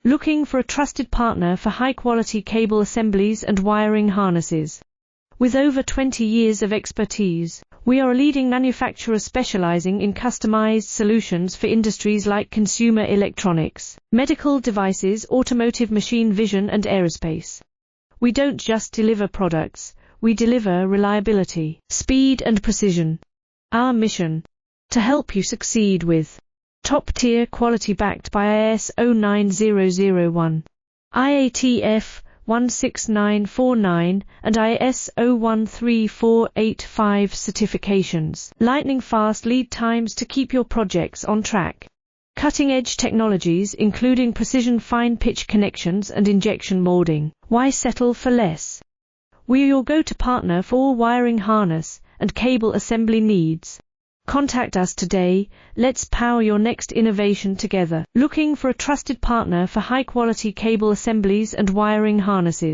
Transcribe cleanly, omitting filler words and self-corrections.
Looking for a trusted partner for high-quality cable assemblies and wiring harnesses. With over 20 years of expertise, we are a leading manufacturer specializing in customized solutions for industries like consumer electronics, medical devices, automotive, machine vision, and aerospace. We don't just deliver products, we deliver reliability, speed, and precision. Our mission: to help you succeed with top-tier quality backed by ISO 9001, IATF 16949 and ISO 13485 certifications. Lightning-fast lead times to keep your projects on track. Cutting-edge technologies including precision fine-pitch connections and injection molding. Why settle for less? We are your go-to partner for all wiring harness and cable assembly needs. Contact us today. Let's power your next innovation together. Looking for a trusted partner for high-quality cable assemblies and wiring harnesses.